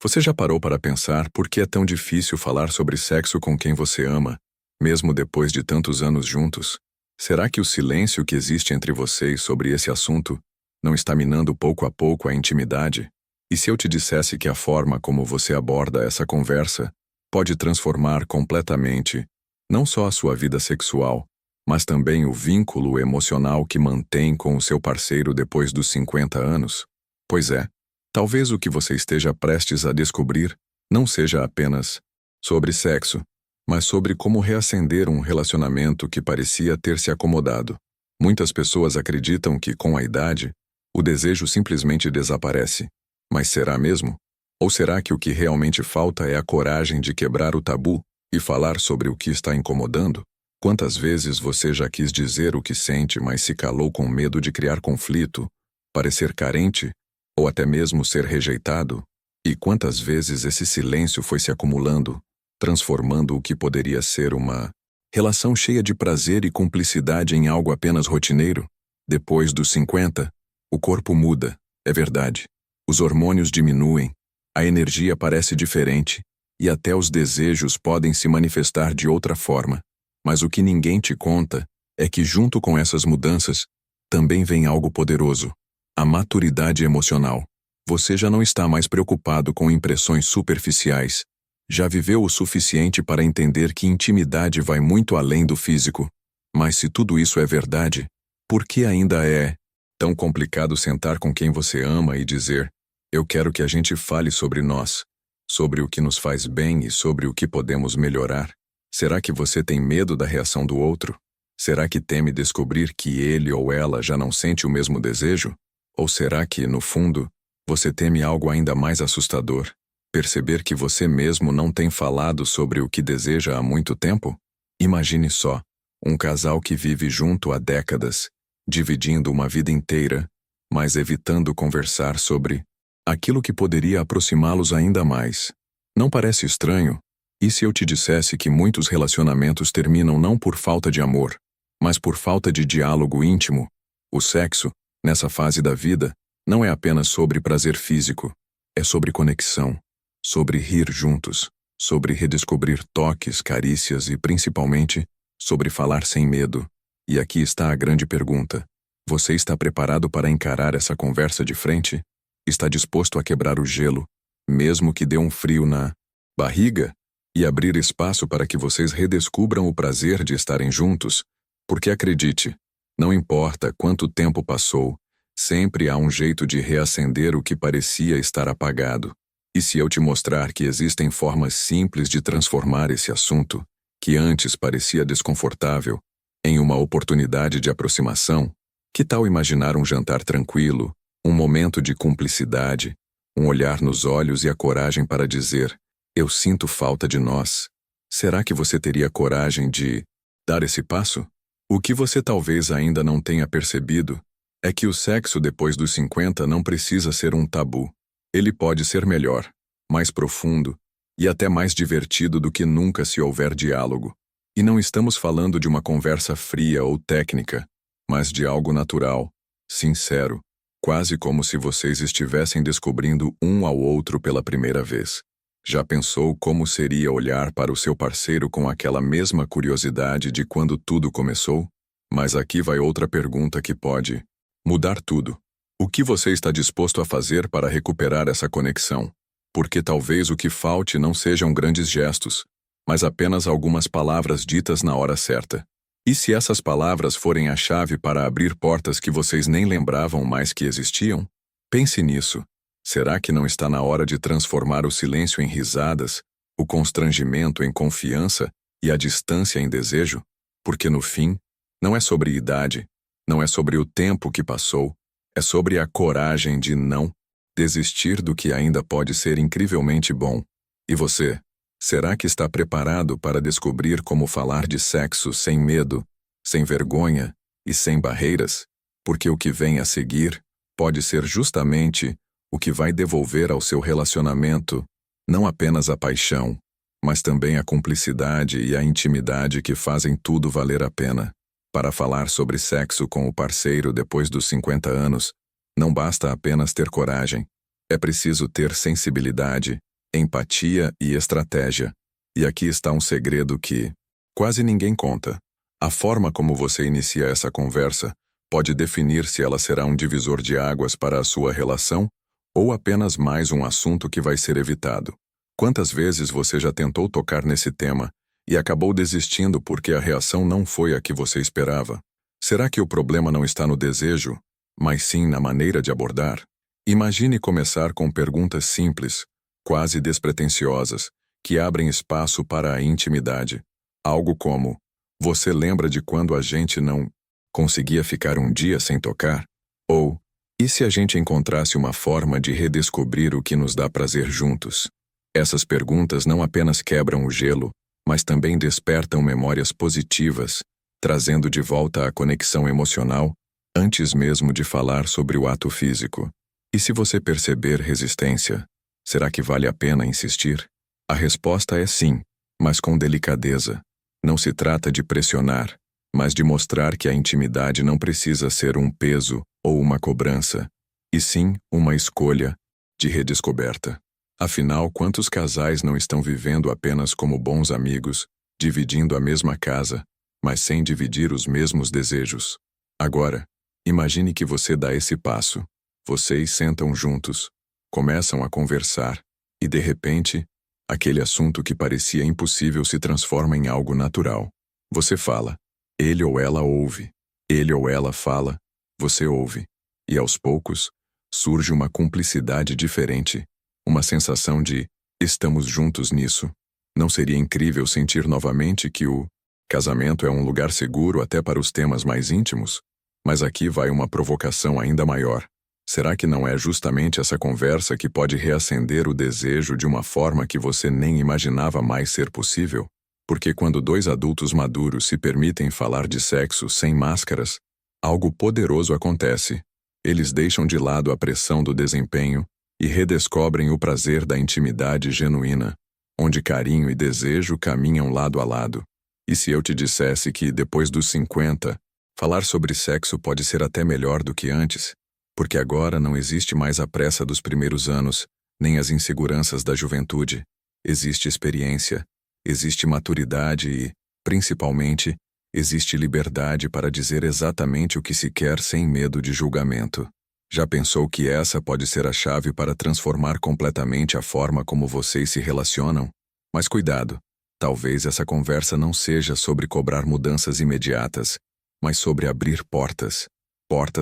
Você já parou para pensar por que é tão difícil falar sobre sexo com quem você ama, mesmo depois de tantos anos juntos? Será que o silêncio que existe entre vocês sobre esse assunto não está minando pouco a pouco a intimidade? E se eu te dissesse que a forma como você aborda essa conversa pode transformar completamente não só a sua vida sexual, mas também o vínculo emocional que mantém com o seu parceiro depois dos 50 anos? Pois é, talvez o que você esteja prestes a descobrir não seja apenas sobre sexo, mas sobre como reacender um relacionamento que parecia ter se acomodado. Muitas pessoas acreditam que, com a idade, o desejo simplesmente desaparece. Mas será mesmo? Ou será que o que realmente falta é a coragem de quebrar o tabu e falar sobre o que está incomodando? Quantas vezes você já quis dizer o que sente, mas se calou com medo de criar conflito, parecer carente ou até mesmo ser rejeitado? E quantas vezes esse silêncio foi se acumulando, transformando o que poderia ser uma relação cheia de prazer e cumplicidade em algo apenas rotineiro? Depois dos 50, o corpo muda, é verdade. Os hormônios diminuem, a energia parece diferente, e até os desejos podem se manifestar de outra forma. Mas o que ninguém te conta é que, junto com essas mudanças, também vem algo poderoso: a maturidade emocional. Você já não está mais preocupado com impressões superficiais. Já viveu o suficiente para entender que intimidade vai muito além do físico. Mas se tudo isso é verdade, por que ainda é tão complicado sentar com quem você ama e dizer: eu quero que a gente fale sobre nós, sobre o que nos faz bem e sobre o que podemos melhorar? Será que você tem medo da reação do outro? Será que teme descobrir que ele ou ela já não sente o mesmo desejo? Ou será que, no fundo, você teme algo ainda mais assustador: perceber que você mesmo não tem falado sobre o que deseja há muito tempo? Imagine só, um casal que vive junto há décadas, dividindo uma vida inteira, mas evitando conversar sobre aquilo que poderia aproximá-los ainda mais. Não parece estranho? E se eu te dissesse que muitos relacionamentos terminam não por falta de amor, mas por falta de diálogo íntimo? O sexo, nessa fase da vida, não é apenas sobre prazer físico, é sobre conexão, sobre rir juntos, sobre redescobrir toques, carícias e, principalmente, sobre falar sem medo. E aqui está a grande pergunta: você está preparado para encarar essa conversa de frente? Está disposto a quebrar o gelo, mesmo que dê um frio na barriga, e abrir espaço para que vocês redescubram o prazer de estarem juntos? Porque acredite, não importa quanto tempo passou, sempre há um jeito de reacender o que parecia estar apagado. E se eu te mostrar que existem formas simples de transformar esse assunto, que antes parecia desconfortável, em uma oportunidade de aproximação? Que tal imaginar um jantar tranquilo, um momento de cumplicidade, um olhar nos olhos e a coragem para dizer: eu sinto falta de nós? Será que você teria coragem de dar esse passo? O que você talvez ainda não tenha percebido é que o sexo depois dos 50 não precisa ser um tabu. Ele pode ser melhor, mais profundo e até mais divertido do que nunca se houver diálogo. E não estamos falando de uma conversa fria ou técnica, mas de algo natural, sincero, quase como se vocês estivessem descobrindo um ao outro pela primeira vez. Já pensou como seria olhar para o seu parceiro com aquela mesma curiosidade de quando tudo começou? Mas aqui vai outra pergunta que pode mudar tudo. O que você está disposto a fazer para recuperar essa conexão? Porque talvez o que falte não sejam grandes gestos, mas apenas algumas palavras ditas na hora certa. E se essas palavras forem a chave para abrir portas que vocês nem lembravam mais que existiam? Pense nisso. Será que não está na hora de transformar o silêncio em risadas, o constrangimento em confiança e a distância em desejo? Porque no fim, não é sobre idade, não é sobre o tempo que passou, é sobre a coragem de não desistir do que ainda pode ser incrivelmente bom. E você? Será que está preparado para descobrir como falar de sexo sem medo, sem vergonha e sem barreiras? Porque o que vem a seguir pode ser justamente o que vai devolver ao seu relacionamento não apenas a paixão, mas também a cumplicidade e a intimidade que fazem tudo valer a pena. Para falar sobre sexo com o parceiro depois dos 50 anos, não basta apenas ter coragem. É preciso ter sensibilidade, empatia e estratégia. E aqui está um segredo que quase ninguém conta. A forma como você inicia essa conversa pode definir se ela será um divisor de águas para a sua relação ou apenas mais um assunto que vai ser evitado. Quantas vezes você já tentou tocar nesse tema e acabou desistindo porque a reação não foi a que você esperava? Será que o problema não está no desejo, mas sim na maneira de abordar? Imagine começar com perguntas simples, quase despretensiosas, que abrem espaço para a intimidade. Algo como: você lembra de quando a gente não conseguia ficar um dia sem tocar? Ou: e se a gente encontrasse uma forma de redescobrir o que nos dá prazer juntos? Essas perguntas não apenas quebram o gelo, mas também despertam memórias positivas, trazendo de volta a conexão emocional antes mesmo de falar sobre o ato físico. E se você perceber resistência, será que vale a pena insistir? A resposta é sim, mas com delicadeza. Não se trata de pressionar, mas de mostrar que a intimidade não precisa ser um peso ou uma cobrança, e sim uma escolha de redescoberta. Afinal, quantos casais não estão vivendo apenas como bons amigos, dividindo a mesma casa, mas sem dividir os mesmos desejos? Agora, imagine que você dá esse passo. Vocês sentam juntos, começam a conversar, e de repente, aquele assunto que parecia impossível se transforma em algo natural. Você fala, ele ou ela ouve. Ele ou ela fala, você ouve. E aos poucos, surge uma cumplicidade diferente, uma sensação de estamos juntos nisso. Não seria incrível sentir novamente que o casamento é um lugar seguro até para os temas mais íntimos? Mas aqui vai uma provocação ainda maior. Será que não é justamente essa conversa que pode reacender o desejo de uma forma que você nem imaginava mais ser possível? Porque quando dois adultos maduros se permitem falar de sexo sem máscaras, algo poderoso acontece. Eles deixam de lado a pressão do desempenho e redescobrem o prazer da intimidade genuína, onde carinho e desejo caminham lado a lado. E se eu te dissesse que, depois dos 50, falar sobre sexo pode ser até melhor do que antes? Porque agora não existe mais a pressa dos primeiros anos, nem as inseguranças da juventude. Existe experiência, existe maturidade e, principalmente, existe liberdade para dizer exatamente o que se quer sem medo de julgamento. Já pensou que essa pode ser a chave para transformar completamente a forma como vocês se relacionam? Mas cuidado, talvez essa conversa não seja sobre cobrar mudanças imediatas, mas sobre abrir portas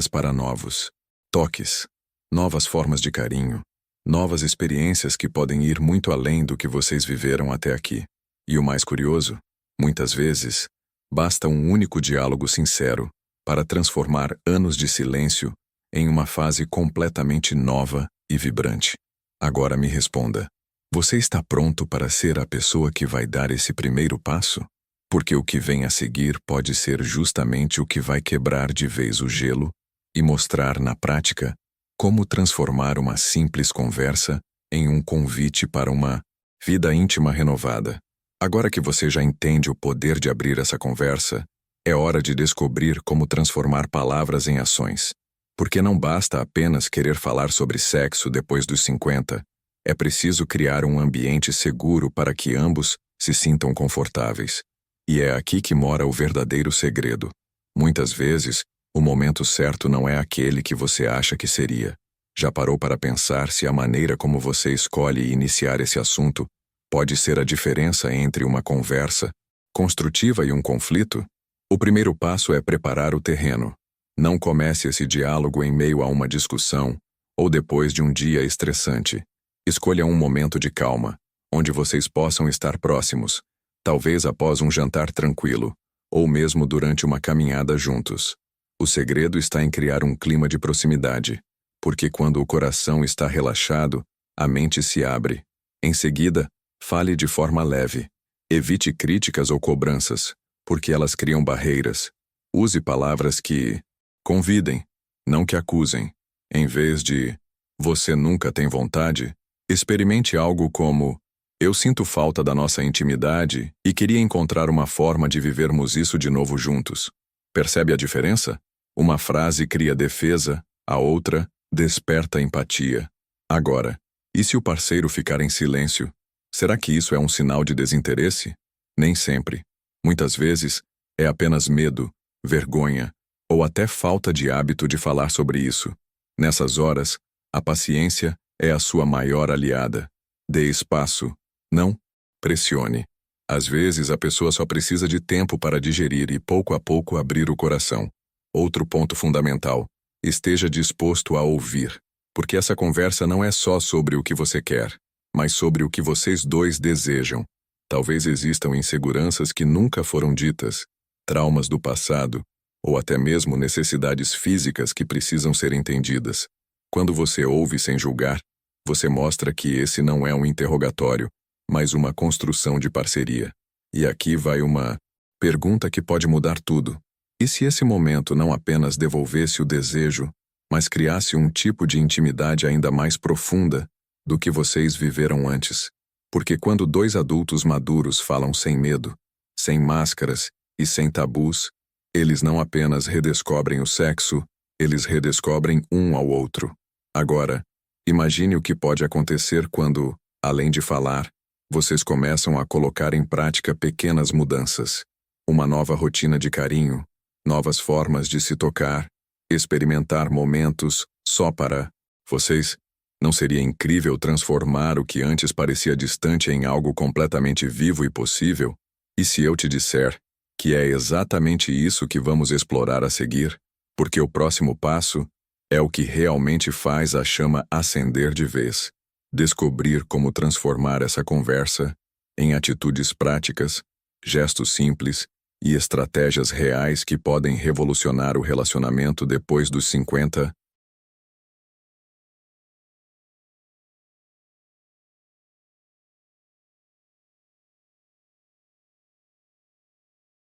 para novos toques, novas formas de carinho, novas experiências que podem ir muito além do que vocês viveram até aqui. E o mais curioso, muitas vezes, basta um único diálogo sincero para transformar anos de silêncio em uma fase completamente nova e vibrante. Agora me responda, você está pronto para ser a pessoa que vai dar esse primeiro passo? Porque o que vem a seguir pode ser justamente o que vai quebrar de vez o gelo e mostrar na prática como transformar uma simples conversa em um convite para uma vida íntima renovada. Agora que você já entende o poder de abrir essa conversa, é hora de descobrir como transformar palavras em ações. Porque não basta apenas querer falar sobre sexo depois dos 50, é preciso criar um ambiente seguro para que ambos se sintam confortáveis. E é aqui que mora o verdadeiro segredo. Muitas vezes, o momento certo não é aquele que você acha que seria. Já parou para pensar se a maneira como você escolhe iniciar esse assunto pode ser a diferença entre uma conversa construtiva e um conflito? O primeiro passo é preparar o terreno. Não comece esse diálogo em meio a uma discussão ou depois de um dia estressante. Escolha um momento de calma, onde vocês possam estar próximos, talvez após um jantar tranquilo, ou mesmo durante uma caminhada juntos. O segredo está em criar um clima de proximidade, porque quando o coração está relaxado, a mente se abre. Em seguida, fale de forma leve. Evite críticas ou cobranças, porque elas criam barreiras. Use palavras que convidem, não que acusem. Em vez de você nunca tem vontade, experimente algo como eu sinto falta da nossa intimidade e queria encontrar uma forma de vivermos isso de novo juntos. Percebe a diferença? Uma frase cria defesa, a outra desperta empatia. Agora, E se o parceiro ficar em silêncio, será que isso é um sinal de desinteresse? Nem sempre. Muitas vezes, é apenas medo, vergonha ou até falta de hábito de falar sobre isso. Nessas horas, a paciência é a sua maior aliada. Dê espaço. Não pressione. Às vezes, a pessoa só precisa de tempo para digerir e pouco a pouco abrir o coração. Outro ponto fundamental: esteja disposto a ouvir, porque essa conversa não é só sobre o que você quer, mas sobre o que vocês dois desejam. Talvez existam inseguranças que nunca foram ditas, traumas do passado, ou até mesmo necessidades físicas que precisam ser entendidas. Quando você ouve sem julgar, você mostra que esse não é um interrogatório, mas uma construção de parceria. E aqui vai uma pergunta que pode mudar tudo. E se esse momento não apenas devolvesse o desejo, mas criasse um tipo de intimidade ainda mais profunda do que vocês viveram antes? Porque quando dois adultos maduros falam sem medo, sem máscaras e sem tabus, eles não apenas redescobrem o sexo, eles redescobrem um ao outro. Agora, imagine o que pode acontecer quando, além de falar, vocês começam a colocar em prática pequenas mudanças. Uma nova rotina de carinho, novas formas de se tocar, experimentar momentos só para vocês. Não seria incrível transformar o que antes parecia distante em algo completamente vivo e possível? E se eu te disser que é exatamente isso que vamos explorar a seguir? Porque o próximo passo é o que realmente faz a chama acender de vez. Descobrir como transformar essa conversa em atitudes práticas, gestos simples e estratégias reais que podem revolucionar o relacionamento depois dos 50